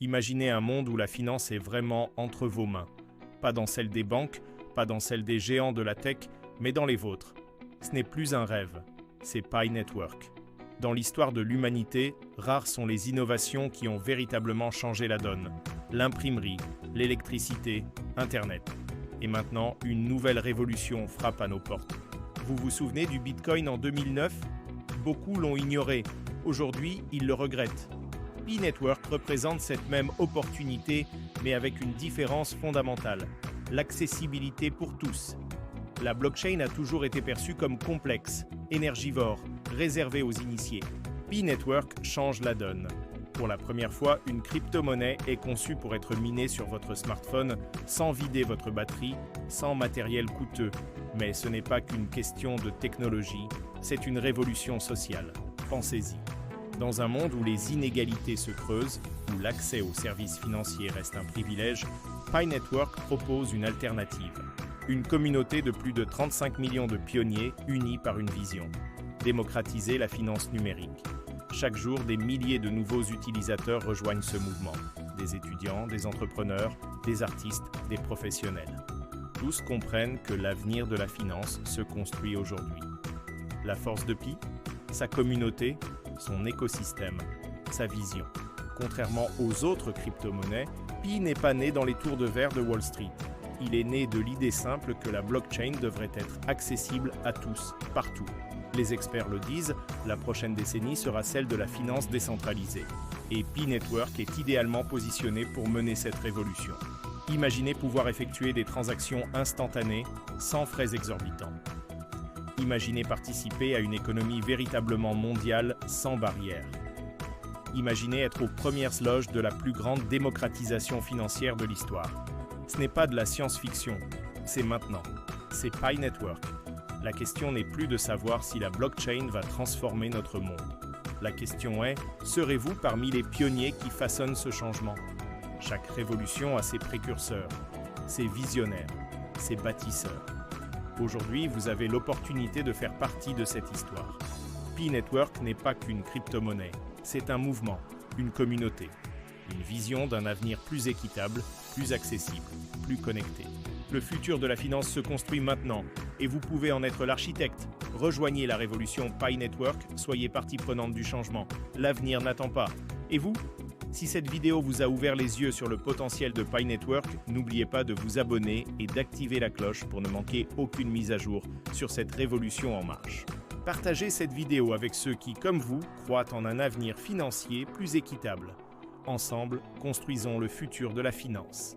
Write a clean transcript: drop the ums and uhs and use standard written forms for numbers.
Imaginez un monde où la finance est vraiment entre vos mains. Pas dans celle des banques, pas dans celle des géants de la tech, mais dans les vôtres. Ce n'est plus un rêve, c'est Pi Network. Dans l'histoire de l'humanité, rares sont les innovations qui ont véritablement changé la donne. L'imprimerie, l'électricité, Internet. Et maintenant, une nouvelle révolution frappe à nos portes. Vous vous souvenez du Bitcoin en 2009 ? Beaucoup l'ont ignoré. Aujourd'hui, ils le regrettent. Pi Network représente cette même opportunité, mais avec une différence fondamentale. L'accessibilité pour tous. La blockchain a toujours été perçue comme complexe, énergivore, réservée aux initiés. Pi Network change la donne. Pour la première fois, une crypto-monnaie est conçue pour être minée sur votre smartphone sans vider votre batterie, sans matériel coûteux. Mais ce n'est pas qu'une question de technologie, c'est une révolution sociale. Pensez-y. Dans un monde où les inégalités se creusent, où l'accès aux services financiers reste un privilège, Pi Network propose une alternative. Une communauté de plus de 35 millions de pionniers unis par une vision. Démocratiser la finance numérique. Chaque jour, des milliers de nouveaux utilisateurs rejoignent ce mouvement. Des étudiants, des entrepreneurs, des artistes, des professionnels. Tous comprennent que l'avenir de la finance se construit aujourd'hui. La force de Pi, sa communauté, son écosystème, sa vision. Contrairement aux autres crypto-monnaies, Pi n'est pas né dans les tours de verre de Wall Street. Il est né de l'idée simple que la blockchain devrait être accessible à tous, partout. Les experts le disent, la prochaine décennie sera celle de la finance décentralisée. Et Pi Network est idéalement positionné pour mener cette révolution. Imaginez pouvoir effectuer des transactions instantanées, sans frais exorbitants. Imaginez participer à une économie véritablement mondiale, sans barrières. Imaginez être aux premières loges de la plus grande démocratisation financière de l'histoire. Ce n'est pas de la science-fiction, c'est maintenant. C'est Pi Network. La question n'est plus de savoir si la blockchain va transformer notre monde. La question est, serez-vous parmi les pionniers qui façonnent ce changement ? Chaque révolution a ses précurseurs, ses visionnaires, ses bâtisseurs. Aujourd'hui, vous avez l'opportunité de faire partie de cette histoire. Pi Network n'est pas qu'une crypto-monnaie, c'est un mouvement, une communauté, une vision d'un avenir plus équitable, plus accessible, plus connecté. Le futur de la finance se construit maintenant et vous pouvez en être l'architecte. Rejoignez la révolution Pi Network, soyez partie prenante du changement. L'avenir n'attend pas. Et vous ? Si cette vidéo vous a ouvert les yeux sur le potentiel de Pi Network, n'oubliez pas de vous abonner et d'activer la cloche pour ne manquer aucune mise à jour sur cette révolution en marche. Partagez cette vidéo avec ceux qui, comme vous, croient en un avenir financier plus équitable. Ensemble, construisons le futur de la finance.